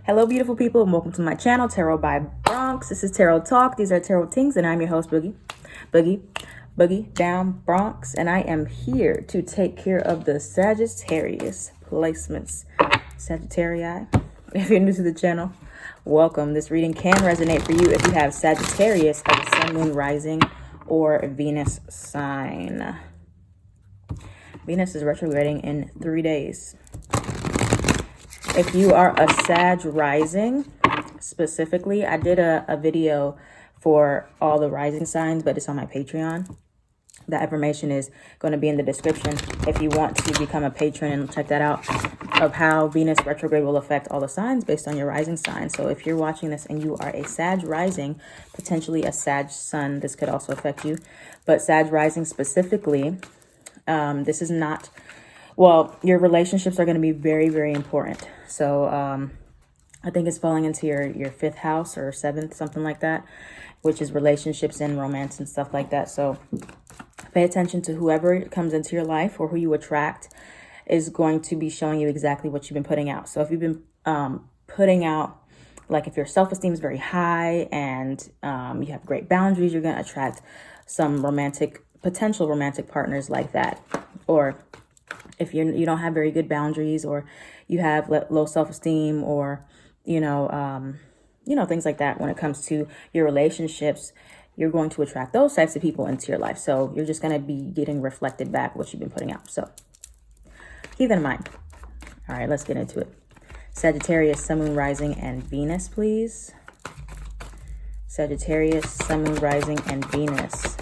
Hello, beautiful people, and welcome to my channel, Tarot by Bronx. This is Tarot Talk. These are Tarot Tings, and I'm your host, Boogie Down Bronx, and I am here to take care of the Sagittarius placements. Sagittarii, if you're new to the channel, welcome. This reading can resonate for you if you have Sagittarius as a Sun, Moon, Rising, or Venus sign. Venus is retrograding in 3 days. If you are a Sag rising, specifically, I did a video for all the rising signs, but it's on my Patreon. That information is going to be in the description if you want to become a patron and check that out, of how Venus retrograde will affect all the signs based on your rising sign. So if you're watching this and you are a Sag rising, potentially a Sag sun, this could also affect you. But Sag rising specifically, this is not... Well, your relationships are going to be very, very important. So I think it's falling into your 5th house or 7th, something like that, which is relationships and romance and stuff like that. So pay attention to whoever comes into your life, or who you attract is going to be showing you exactly what you've been putting out. So if you've been putting out, like if your self-esteem is very high and you have great boundaries, you're going to attract some potential romantic partners like that. Or if you don't have very good boundaries, or you have low self-esteem, or things like that, when it comes to your relationships, you're going to attract those types of people into your life. So you're just going to be getting reflected back what you've been putting out. So keep that in mind. All right, let's get into it. Sagittarius, Sun, Moon, Rising, and Venus, please. Sagittarius, Sun, Moon, Rising, and Venus.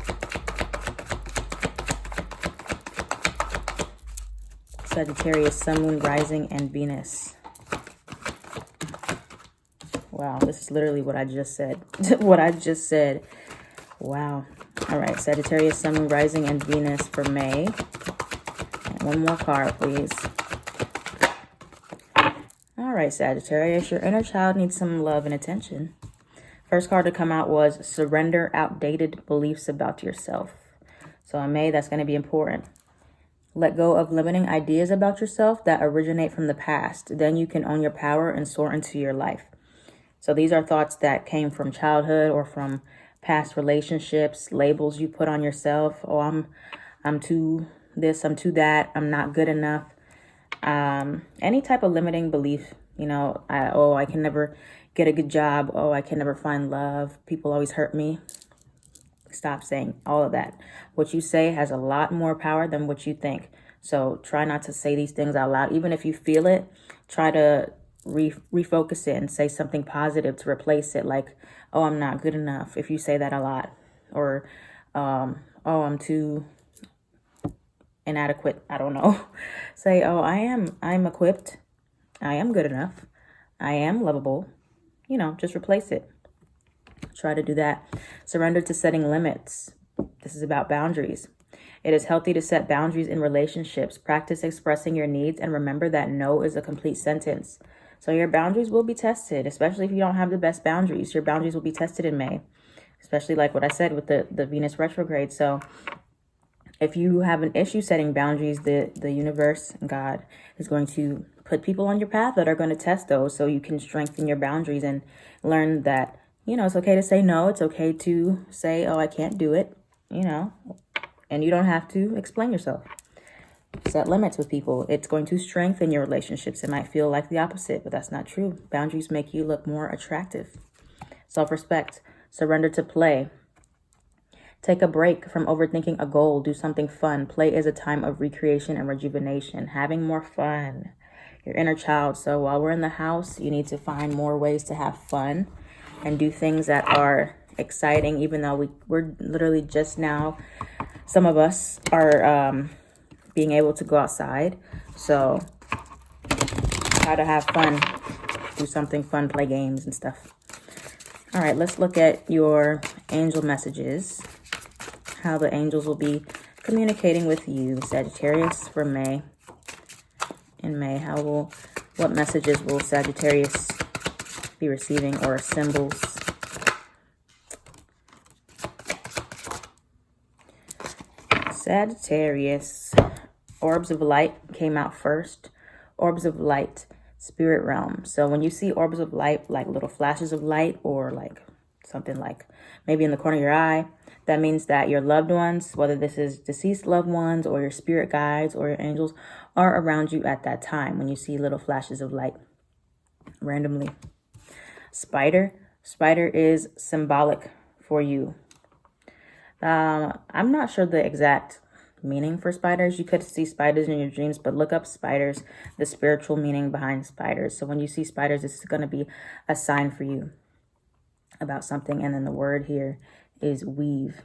Sagittarius, Sun, Moon, Rising, and Venus. Wow, this is literally what I just said. What I just said. Wow. All right, Sagittarius, Sun, Moon, Rising, and Venus for May. And one more card, please. All right, Sagittarius, your inner child needs some love and attention. First card to come out was surrender outdated beliefs about yourself. So in May, that's going to be important. Let go of limiting ideas about yourself that originate from the past. Then you can own your power and soar into your life. So these are thoughts that came from childhood or from past relationships, labels you put on yourself. Oh, I'm too this, I'm too that, I'm not good enough. Any type of limiting belief, I can never get a good job. Oh, I can never find love. People always hurt me. Stop saying all of that. What you say has a lot more power than what you think. So try not to say these things out loud. Even if you feel it, try to refocus it and say something positive to replace it. Like, oh, I'm not good enough. If you say that a lot, or, oh, I'm too inadequate. I don't know. Say, oh, I'm equipped. I am good enough. I am lovable. Just replace it. Try to do that. Surrender to setting limits. This is about boundaries. It is healthy to set boundaries in relationships. Practice expressing your needs, and remember that no is a complete sentence. So your boundaries will be tested, especially if you don't have the best boundaries. Your boundaries will be tested in May, especially like what I said with the Venus retrograde. So if you have an issue setting boundaries, the universe and God is going to put people on your path that are going to test those, so you can strengthen your boundaries and learn that it's okay to say no. It's okay to say, oh, I can't do it, and you don't have to explain yourself. Set limits with people. It's going to strengthen your relationships. It might feel like the opposite, but that's not true. Boundaries make you look more attractive. Self-respect. Surrender to play. Take a break from overthinking a goal. Do something fun. Play is a time of recreation and rejuvenation. Having more fun. Your inner child. So while we're in the house, you need to find more ways to have fun and do things that are exciting, even though we're literally just now, some of us are being able to go outside. So try to have fun, do something fun, play games and stuff. All right, let's look at your angel messages, how the angels will be communicating with you, Sagittarius, for May. In May, what messages will Sagittarius be receiving, or symbols? Sagittarius, orbs of light came out first. Orbs of light spirit realm. So when you see orbs of light, like little flashes of light, or like something like maybe in the corner of your eye, that means that your loved ones, whether this is deceased loved ones or your spirit guides or your angels, are around you at that time when you see little flashes of light randomly. Spider is symbolic for you. I'm not sure the exact meaning for spiders. You could see spiders in your dreams, but look up spiders, the spiritual meaning behind spiders. So when you see spiders, this is going to be a sign for you about something. And then the word here is weave.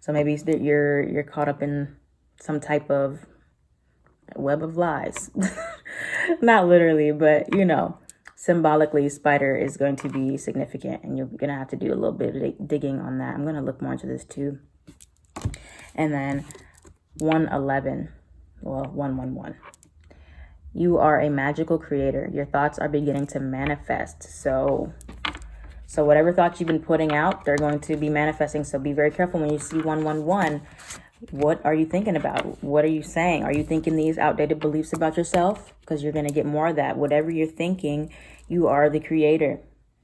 So maybe you're caught up in some type of web of lies. Not literally, but you know, symbolically, spider is going to be significant, and you're going to have to do a little bit of digging on that. I'm going to look more into this too. And then 111, well, 111. You are a magical creator. Your thoughts are beginning to manifest. So whatever thoughts you've been putting out, they're going to be manifesting. So be very careful when you see 111. What are you thinking about? What are you saying? Are you thinking these outdated beliefs about yourself? Because you're going to get more of that. Whatever you're thinking, you are the creator.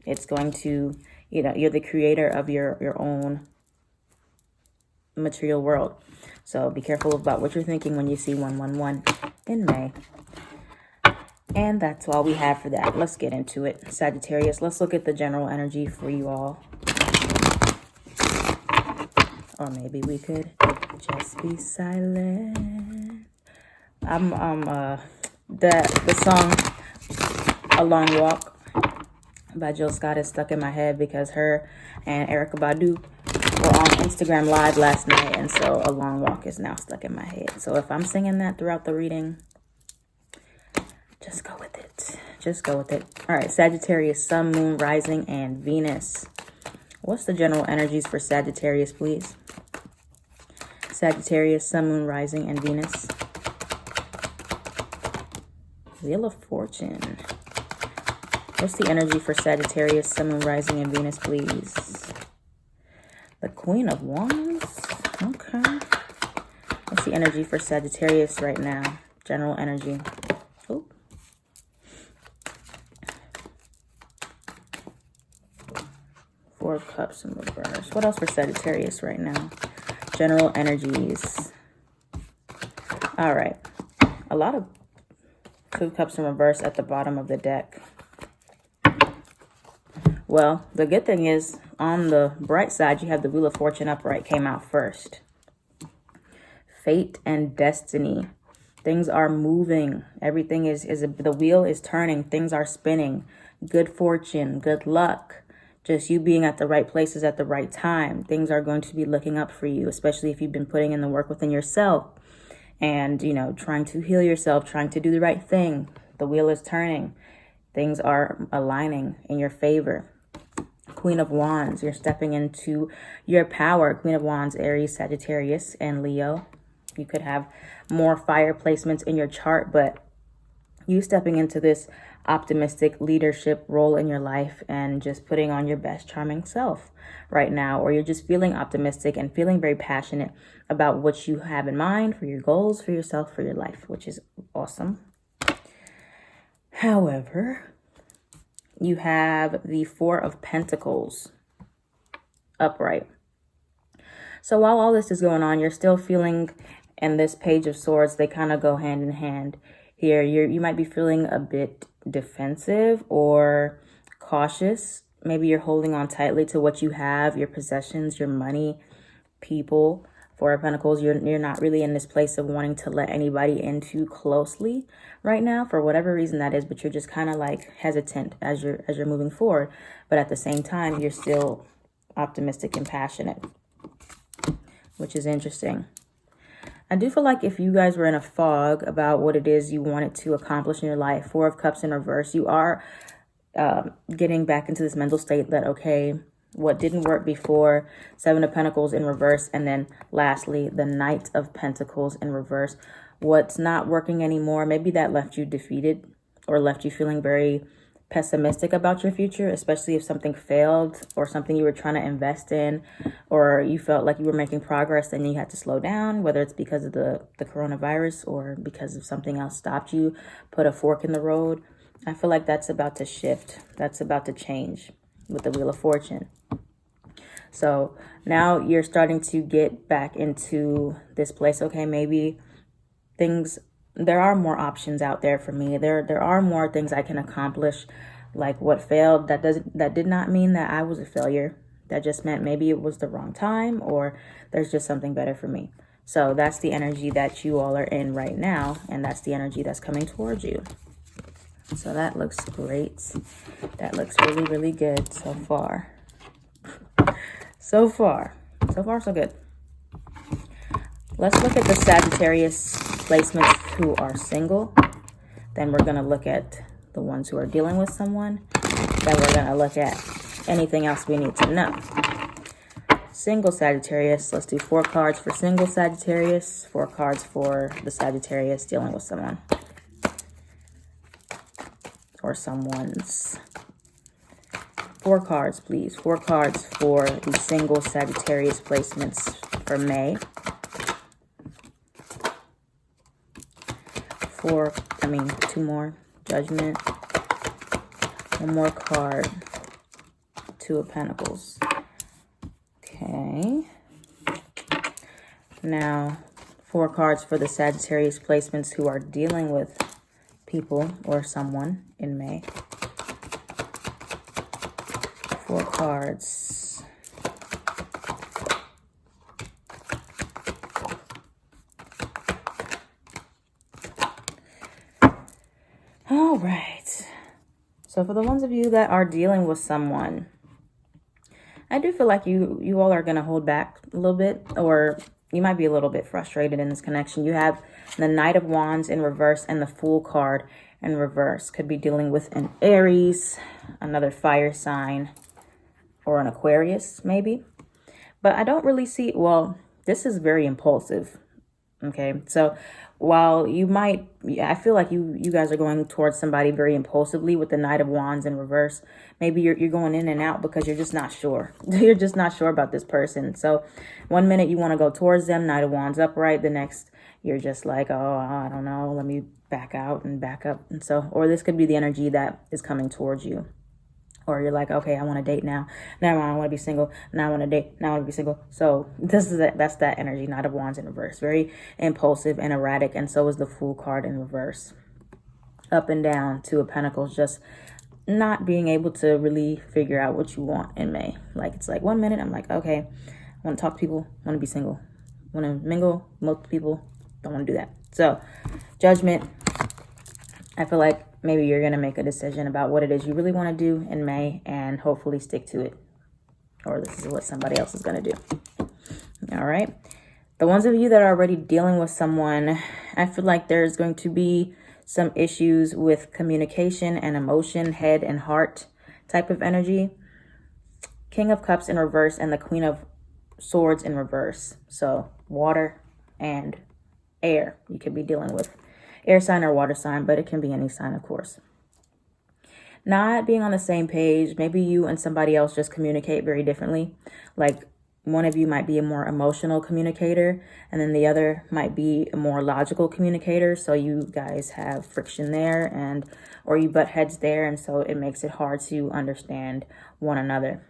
It's going to, you know, you're the creator of your own material world. So be careful about what you're thinking when you see 111 in May. And that's all we have for that. Let's get into it. Sagittarius, let's look at the general energy for you all. Or maybe we could just be silent. The song A Long Walk by Jill Scott is stuck in my head because her and Erykah Badu were on Instagram Live last night, and so A Long Walk is now stuck in my head. So if I'm singing that throughout the reading, just go with it. Just go with it. All right, Sagittarius, Sun, Moon, Rising, and Venus. What's the general energies for Sagittarius, please? Sagittarius, Sun, Moon, Rising, and Venus. Wheel of Fortune. What's the energy for Sagittarius, Sun, Moon, Rising, and Venus, please? The Queen of Wands. Okay. What's the energy for Sagittarius right now? General energy. Oh. Four of Cups in reverse. What else for Sagittarius right now? General energies. All right. A lot of Two of Cups in reverse at the bottom of the deck. Well, the good thing is, on the bright side, you have the Wheel of Fortune upright came out first. Fate and destiny. Things are moving. Everything the wheel is turning. Things are spinning. Good fortune, good luck. Just you being at the right places at the right time. Things are going to be looking up for you, especially if you've been putting in the work within yourself and, you know, trying to heal yourself, trying to do the right thing. The wheel is turning. Things are aligning in your favor. Queen of Wands, you're stepping into your power. Queen of Wands, Aries, Sagittarius, and Leo. You could have more fire placements in your chart, but you stepping into this optimistic leadership role in your life and just putting on your best charming self right now, or you're just feeling optimistic and feeling very passionate about what you have in mind for your goals, for yourself, for your life, which is awesome. However, you have the Four of Pentacles upright. So while all this is going on, you're still feeling, and this Page of Swords, they kind of go hand in hand here. You might be feeling a bit defensive or cautious. Maybe you're holding on tightly to what you have, your possessions, your money, people. Four of Pentacles, you're not really in this place of wanting to let anybody in too closely right now for whatever reason that is, but you're just kind of like hesitant as you're moving forward. But at the same time, you're still optimistic and passionate, which is interesting. I do feel like if you guys were in a fog about what it is you wanted to accomplish in your life, Four of Cups in reverse, you are getting back into this mental state that, okay, what didn't work before, Seven of Pentacles in reverse, and then lastly, the Knight of Pentacles in reverse. What's not working anymore, maybe that left you defeated or left you feeling very pessimistic about your future, especially if something failed or something you were trying to invest in, or you felt like you were making progress and you had to slow down, whether it's because of the coronavirus or because of something else stopped you, put a fork in the road. I feel like that's about to shift. That's about to change with the Wheel of Fortune. So now you're starting to get back into this place. Okay, maybe there are more options out there for me. There are more things I can accomplish. Like what failed, that did not mean that I was a failure. That just meant maybe it was the wrong time, or there's just something better for me. So that's the energy that you all are in right now, and that's the energy that's coming towards you. So that looks great. That looks really, really good so far. So far, so good. Let's look at the Sagittarius placements who are single. Then we're going to look at the ones who are dealing with someone. Then we're going to look at anything else we need to know. Single Sagittarius. Let's do 4 cards for single Sagittarius. 4 cards for the Sagittarius dealing with someone. Or someone's. 4 cards, please. 4 cards for the single Sagittarius placements for May. 2 more. Judgment. 1 more card. 2 of Pentacles. Okay. Now, 4 cards for the Sagittarius placements who are dealing with people or someone in May. 4 cards. All right. So for the ones of you that are dealing with someone, I do feel like you all are going to hold back a little bit, or you might be a little bit frustrated in this connection. You have the Knight of Wands in reverse and the Fool card in reverse. Could be dealing with an Aries, another fire sign, or an Aquarius maybe. But I don't really see, well, this is very impulsive. Okay, so while you might, I feel like you guys are going towards somebody very impulsively with the Knight of Wands in reverse. Maybe you're going in and out because you're just not sure. You're just not sure about this person. So one minute you want to go towards them, Knight of Wands upright. The next you're just like, oh, I don't know, let me back out and back up. And so, or this could be the energy that is coming towards you. Or you're like, okay, I want to date now. Now I want to be single. Now I want to date. Now I want to be single. So that's that energy. Knight of Wands in reverse. Very impulsive and erratic. And so is the Fool card in reverse. Up and down. 2 of Pentacles. Just not being able to really figure out what you want in May. Like, it's like 1 minute I'm like, okay, I want to talk to people. I want to be single. I want to mingle. Most people don't want to do that. So Judgment. I feel like maybe you're going to make a decision about what it is you really want to do in May and hopefully stick to it. Or this is what somebody else is going to do. All right. The ones of you that are already dealing with someone, I feel like there's going to be some issues with communication and emotion, head and heart type of energy. King of Cups in reverse and the Queen of Swords in reverse. So water and air you could be dealing with. Air sign or water sign, but it can be any sign, of course. Not being on the same page. Maybe you and somebody else just communicate very differently. Like one of you might be a more emotional communicator, and then the other might be a more logical communicator. So you guys have friction there, or you butt heads there, and so it makes it hard to understand one another.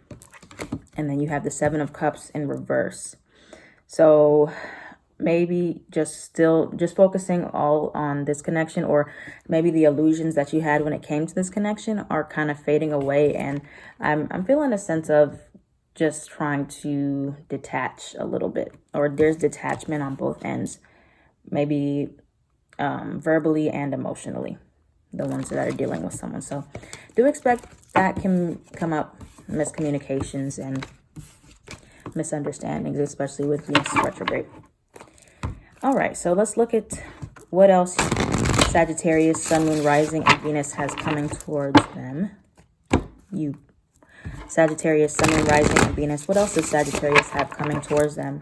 And then you have the 7 of Cups in reverse. So maybe just focusing all on this connection, or maybe the illusions that you had when it came to this connection are kind of fading away. And I'm feeling a sense of just trying to detach a little bit, or there's detachment on both ends, maybe verbally and emotionally, the ones that are dealing with someone. So do expect that can come up, miscommunications and misunderstandings, especially with Venus retrograde. All right, so let's look at what else Sagittarius, Sun, Moon, Rising, and Venus has coming towards them. You, Sagittarius, Sun, Moon, Rising, and Venus. What else does Sagittarius have coming towards them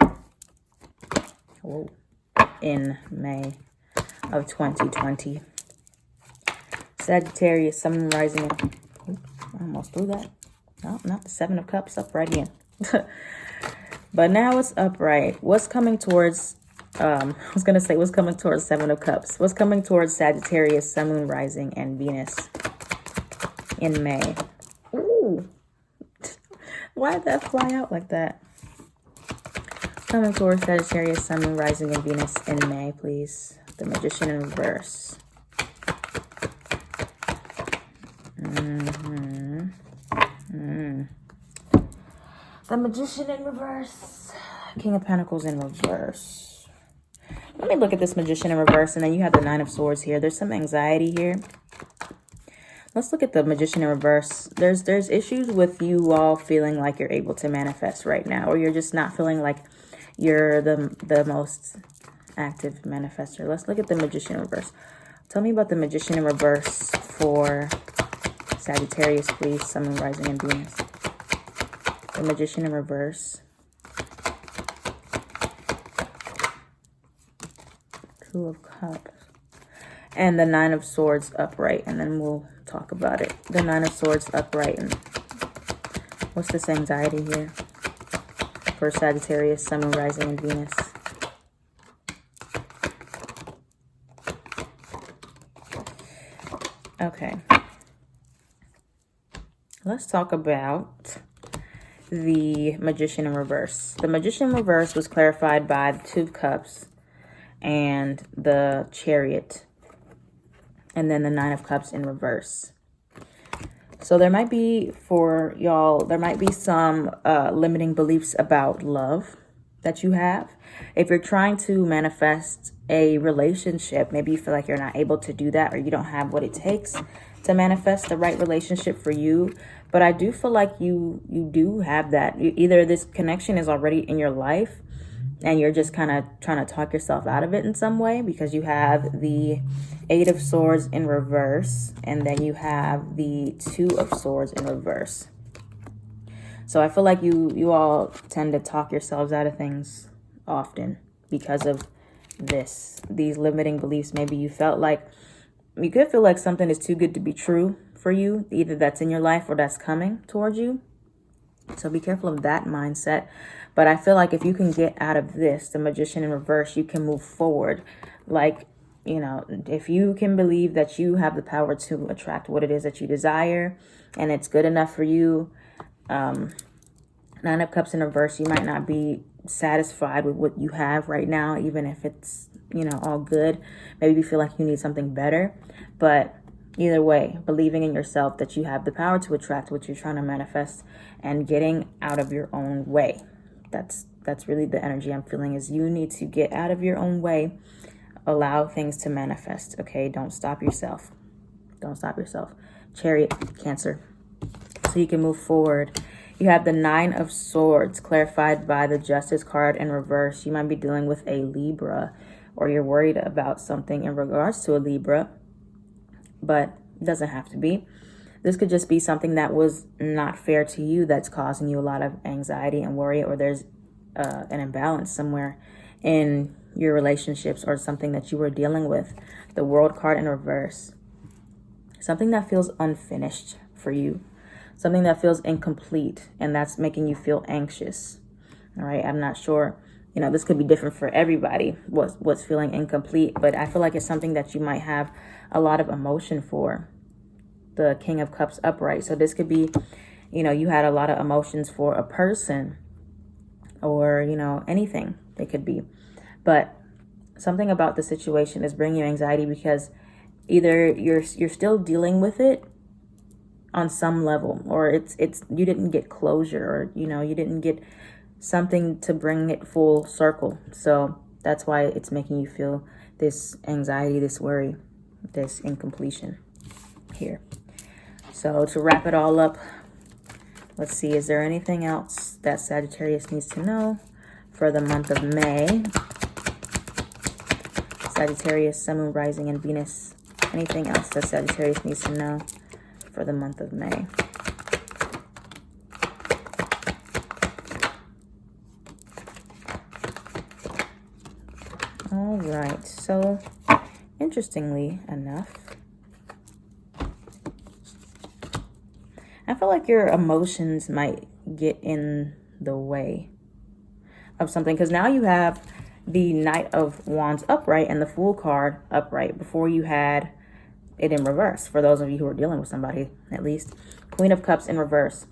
in May of 2020? Sagittarius, Sun, Moon, Rising, I almost threw that. No, not the Seven of Cups, upright again. But now it's upright. What's coming towards, I was going to say what's coming towards Seven of Cups. What's coming towards Sagittarius, Sun, Moon, Rising, and Venus in May? Ooh. Why did that fly out like that? Coming towards Sagittarius, Sun, Moon, Rising, and Venus in May, please. The Magician in reverse. The Magician in reverse. King of Pentacles in reverse. Let me look at this Magician in reverse, and then you have the Nine of Swords here. There's some anxiety here. Let's look at the Magician in reverse. There's issues with you all feeling like you're able to manifest right now, or you're just not feeling like you're the most active manifester. Let's look at the Magician in reverse. Tell me about the Magician in reverse for Sagittarius, please. Sun, Moon, Rising, and Venus. The Magician in reverse. Two of Cups. And the Nine of Swords upright. And then we'll talk about it. The Nine of Swords upright. And what's this anxiety here for Sagittarius, Sun, Moon, Rising, and Venus? Okay. Let's talk about the Magician in reverse. The Magician in reverse was clarified by the Two of Cups and the Chariot, and then the Nine of Cups in reverse. So there might be, for y'all, there might be some limiting beliefs about love that you have. If you're trying to manifest a relationship, maybe you feel like you're not able to do that, or you don't have what it takes to manifest the right relationship for you. But I do feel like you do have that. Either this connection is already in your life and you're just kind of trying to talk yourself out of it in some way, because you have the Eight of Swords in reverse, and then you have the Two of Swords in reverse. So I feel like you all tend to talk yourselves out of things often because of these limiting beliefs. Maybe you felt like, you could feel like something is too good to be true for you. Either that's in your life or that's coming towards you. So be careful of that mindset. But I feel like if you can get out of this, the Magician in reverse, you can move forward. Like, you know, if you can believe that you have the power to attract what it is that you desire, and it's good enough for you. Nine of Cups in reverse, you might not be satisfied with what you have right now, even if it's, you know, all good. Maybe you feel like you need something better. But either way, believing in yourself that you have the power to attract what you're trying to manifest, and getting out of your own way. That's really the energy I'm feeling, is you need to get out of your own way. Allow things to manifest, okay? Don't stop yourself. Don't stop yourself. Chariot, Cancer. So you can move forward. You have the Nine of Swords clarified by the Justice card in reverse. You might be dealing with a Libra, or you're worried about something in regards to a Libra, but it doesn't have to be. This could just be something that was not fair to you that's causing you a lot of anxiety and worry, or there's an imbalance somewhere in your relationships, or something that you were dealing with. The World card in reverse. Something that feels unfinished for you. Something that feels incomplete, and that's making you feel anxious. All right, I'm not sure. You know, this could be different for everybody, what's feeling incomplete, but I feel like it's something that you might have a lot of emotion for. The King of Cups upright. So this could be, you know, you had a lot of emotions for a person, or, you know, anything they could be. But something about the situation is bringing you anxiety, because either you're still dealing with it on some level, or it's you didn't get closure, or, you know, you didn't get something to bring it full circle. So that's why it's making you feel this anxiety, this worry, this incompletion here. So to wrap it all up, let's see, is there anything else that Sagittarius needs to know for the month of May? Sagittarius, Sun, Moon, Rising, and Venus. Anything else that Sagittarius needs to know for the month of May? All right, so interestingly enough, I feel like your emotions might get in the way of something, because now you have the Knight of Wands upright and the Fool card upright. Before you had it in reverse, for those of you who are dealing with somebody, at least. Queen of Cups in reverse.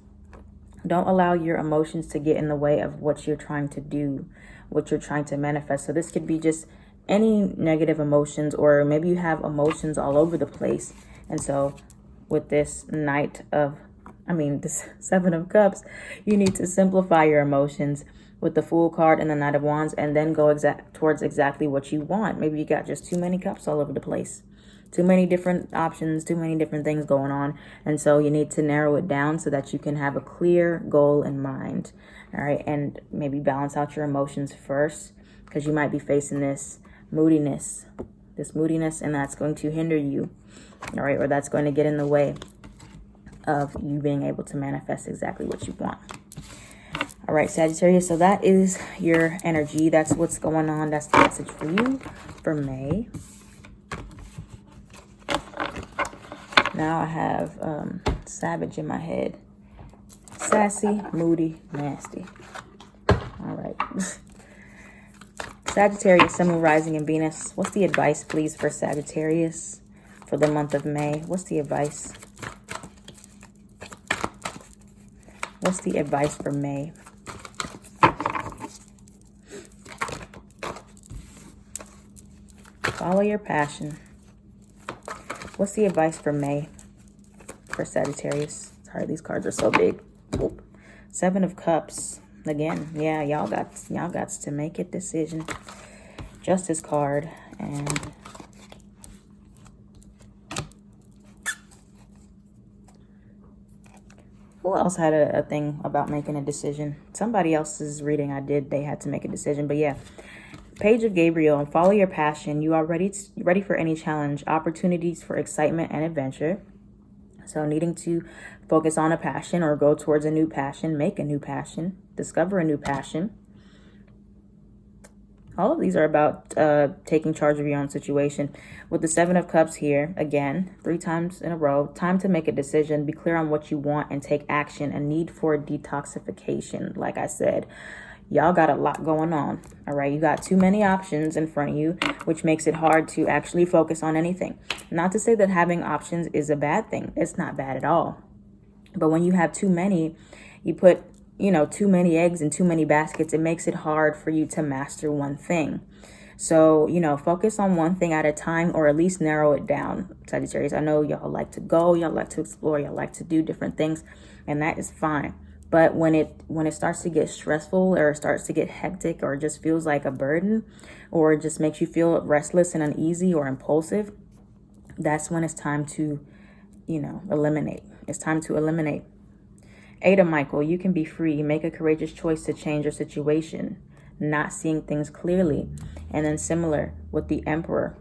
Don't allow your emotions to get in the way of what you're trying to do, what you're trying to manifest. So this could be just any negative emotions, or maybe you have emotions all over the place. And so with this this Seven of Cups, you need to simplify your emotions with the Fool card and the Knight of Wands, and then go towards exactly what you want. Maybe you got just too many cups all over the place. Too many different options, too many different things going on. And so you need to narrow it down so that you can have a clear goal in mind. All right. And maybe balance out your emotions first, because you might be facing this moodiness, and that's going to hinder you. All right. Or that's going to get in the way of you being able to manifest exactly what you want. All right, Sagittarius. So that is your energy. That's what's going on. That's the message for you for May. Now I have Savage in my head. Sassy, moody, nasty. All right. Sagittarius, Sun, Moon, Rising, and Venus. What's the advice, please, for Sagittarius for the month of May? What's the advice? What's the advice for May? Follow your passion. What's the advice for May for Sagittarius? Sorry, these cards are so big. Oop. Seven of Cups. Again, yeah, y'all got to make a decision. Justice card. And who else had a thing about making a decision? Somebody else's reading I did, they had to make a decision. But yeah, Page of Gabriel. Follow your passion. You are ready for any challenge. Opportunities for excitement and adventure. So needing to focus on a passion or go towards a new passion, make a new passion, discover a new passion. All of these are about taking charge of your own situation. With the Seven of Cups here, again, 3 times in a row, time to make a decision, be clear on what you want, and take action. A need for detoxification. Like I said, y'all got a lot going on. All right, you got too many options in front of you, which makes it hard to actually focus on anything. Not to say that having options is a bad thing. It's not bad at all. But when you have too many, you put too many eggs in too many baskets, it makes it hard for you to master one thing. So, focus on one thing at a time, or at least narrow it down, Sagittarius. I know y'all like to go, y'all like to explore, y'all like to do different things, and that is fine. But when it starts to get stressful, or starts to get hectic, or just feels like a burden, or just makes you feel restless and uneasy or impulsive, that's when it's time to, eliminate. It's time to eliminate. Ada Michael, you can be free. Make a courageous choice to change your situation. Not seeing things clearly. And then similar with the Emperor.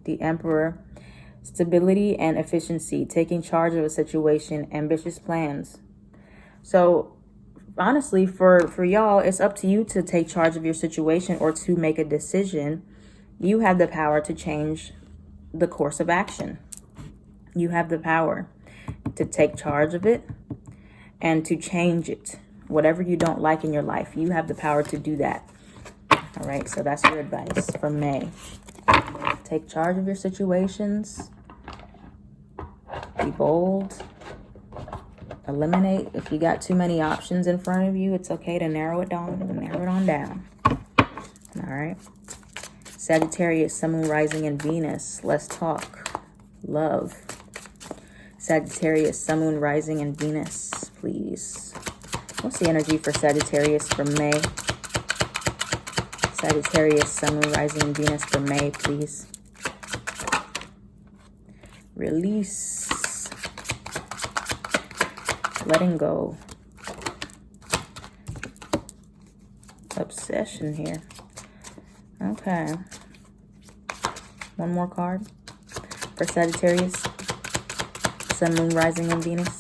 The Emperor, stability and efficiency. Taking charge of a situation. Ambitious plans. So honestly, for y'all, it's up to you to take charge of your situation or to make a decision. You have the power to change the course of action. You have the power to take charge of it and to change it. Whatever you don't like in your life, you have the power to do that. All right, so that's your advice for May. Take charge of your situations. Be bold. Eliminate. If you got too many options in front of you, it's okay to narrow it on down. All right. Sagittarius, Sun, Moon, Rising, and Venus. Let's talk love. Sagittarius, Sun, Moon, Rising, and Venus, please. What's the energy for Sagittarius for May? Sagittarius, Sun, Moon, Rising, and Venus for May, please. Release. Letting go. Obsession here. Okay. One more card for Sagittarius. Sun, Moon, Rising, and Venus.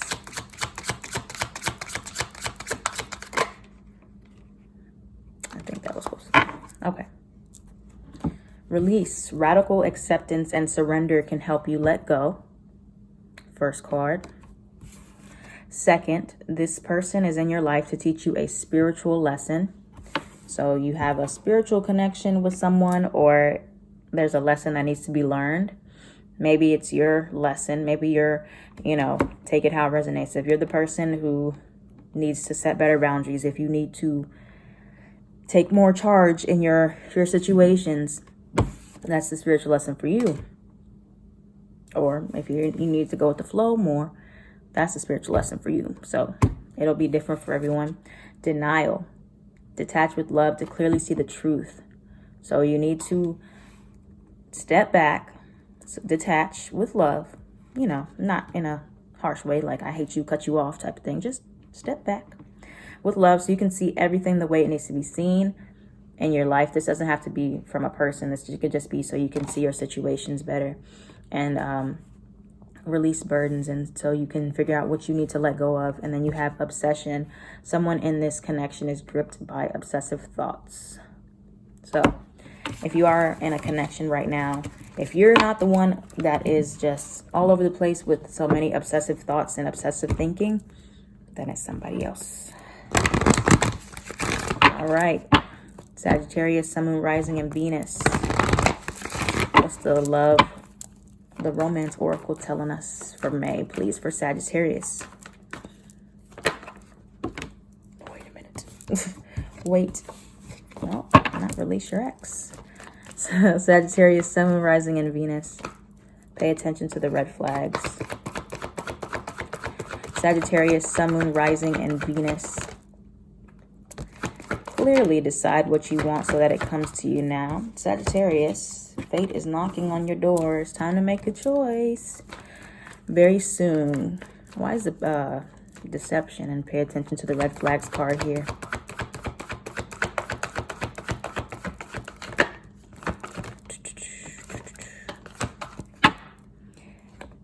I think that was supposed to be. Okay. Release. Radical acceptance and surrender can help you let go. First card. Second, this person is in your life to teach you a spiritual lesson. So you have a spiritual connection with someone, or there's a lesson that needs to be learned. Maybe it's your lesson. Maybe you're, take it how it resonates. If you're the person who needs to set better boundaries, if you need to take more charge in your situations, that's the spiritual lesson for you. Or if you need to go with the flow more, that's the spiritual lesson for you. So it'll be different for everyone. Denial. Detach with love to clearly see the truth. So you need to step back, detach with love, not in a harsh way, like I hate you, cut you off type of thing. Just step back with love so you can see everything the way it needs to be seen in your life. This doesn't have to be from a person. This could just be so you can see your situations better and release burdens, and so you can figure out what you need to let go of. And then you have obsession. Someone in this connection is gripped by obsessive thoughts. So if you are in a connection right now, if you're not the one that is just all over the place with so many obsessive thoughts and obsessive thinking, then it's somebody else. All right. Sagittarius, Sun, Moon, Rising, and Venus. What's the love, the romance oracle telling us for May, please, for Sagittarius? Wait a minute. Wait. No, not release your ex. Sagittarius, Sun, Moon, Rising, and Venus. Pay attention to the red flags. Sagittarius, Sun, Moon, Rising, and Venus. Clearly decide what you want so that it comes to you now. Sagittarius, fate is knocking on your door. It's time to make a choice very soon. Why is the deception? And pay attention to the red flags card here.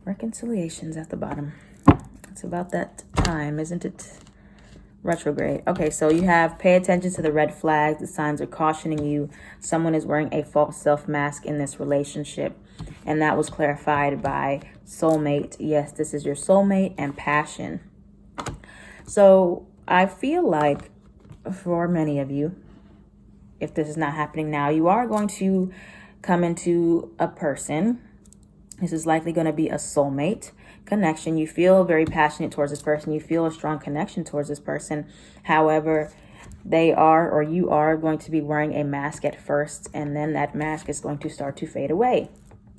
Reconciliations at the bottom. It's about that time, isn't it? Retrograde. Okay, so you have pay attention to the red flags. The signs are cautioning you. Someone is wearing a false self mask in this relationship. And that was clarified by soulmate. Yes, this is your soulmate and passion. So I feel like for many of you, if this is not happening now, you are going to come into a person. This is likely going to be a soulmate connection. You feel very passionate towards this person. You feel a strong connection towards this person. However, they are, or you are, going to be wearing a mask at first, and then that mask is going to start to fade away,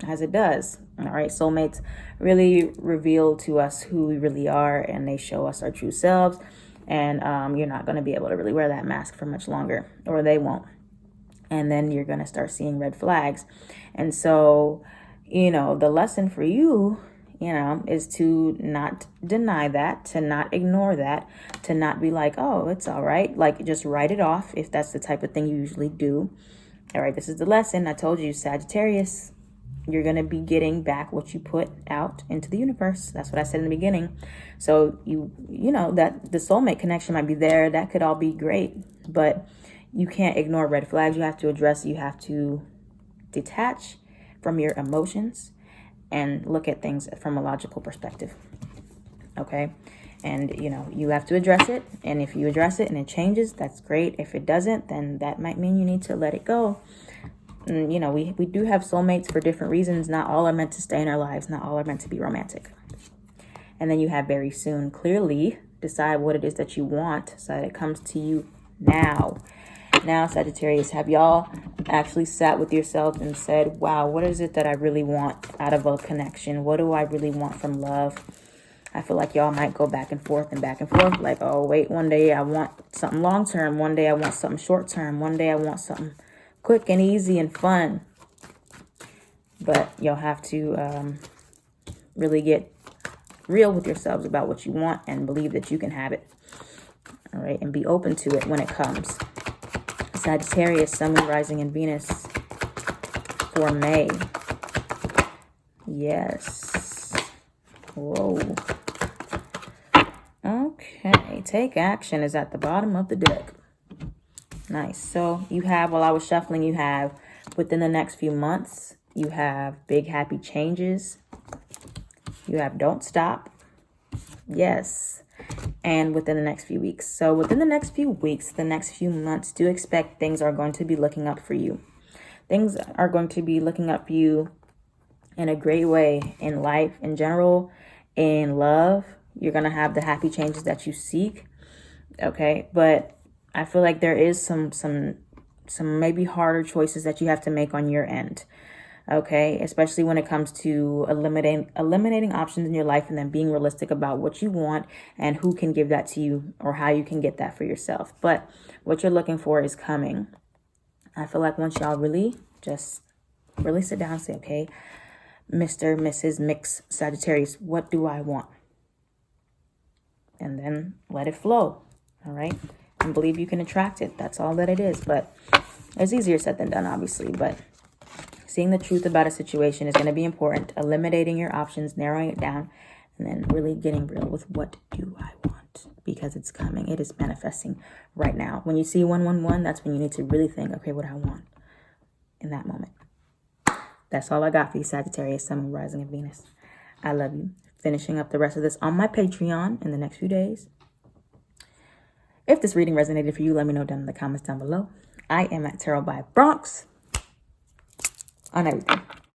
as it does. All right, soulmates really reveal to us who we really are, and they show us our true selves. And you're not going to be able to really wear that mask for much longer, or they won't. And then you're going to start seeing red flags. And so, the lesson for you, is to not deny that, to not ignore that, to not be like, oh, it's all right. Like, just write it off if that's the type of thing you usually do. All right, this is the lesson. I told you, Sagittarius, you're going to be getting back what you put out into the universe. That's what I said in the beginning. So you know that the soulmate connection might be there. That could all be great, but you can't ignore red flags. You have to address, you have to detach from your emotions and look at things from a logical perspective. Okay. And, you have to address it. And if you address it and it changes, that's great. If it doesn't, then that might mean you need to let it go. And, we do have soulmates for different reasons. Not all are meant to stay in our lives. Not all are meant to be romantic. And then you have very soon. Clearly decide what it is that you want so that it comes to you now. Now, Sagittarius, have y'all actually sat with yourself and said, wow, what is it that I really want out of a connection? What do I really want from love? I feel like y'all might go back and forth. Like, oh, wait, one day I want something long term. One day I want something short term. One day I want something quick and easy and fun. But you'll have to really get real with yourselves about what you want and believe that you can have it. All right. And be open to it when it comes. Sagittarius, Sun, Moon, Rising, and Venus for May. Yes. Whoa. Okay. Take action is at the bottom of the deck. Nice. So you have, while I was shuffling, you have within the next few months, you have big happy changes. You have don't stop. Yes. and within the next few weeks. So within the next few weeks, the next few months, do expect things are going to be looking up for you. Things are going to be looking up for you in a great way in life, in general, in love. You're going to have the happy changes that you seek. Okay. But I feel like there is some maybe harder choices that you have to make on your end. Okay, especially when it comes to eliminating options in your life and then being realistic about what you want and who can give that to you or how you can get that for yourself. But what you're looking for is coming. I feel like once y'all really sit down and say, okay, Mr., Mrs., Mix, Sagittarius, what do I want? And then let it flow. All right. And believe you can attract it. That's all that it is. But it's easier said than done, obviously. But seeing the truth about a situation is going to be important. Eliminating your options, narrowing it down, and then really getting real with what do I want? Because it's coming. It is manifesting right now. When you see 111, that's when you need to really think, okay, what do I want in that moment? That's all I got for you, Sagittarius, Sun, Moon, Rising, and Venus. I love you. Finishing up the rest of this on my Patreon in the next few days. If this reading resonated for you, let me know down in the comments down below. I am at Tarotbybronx on everything.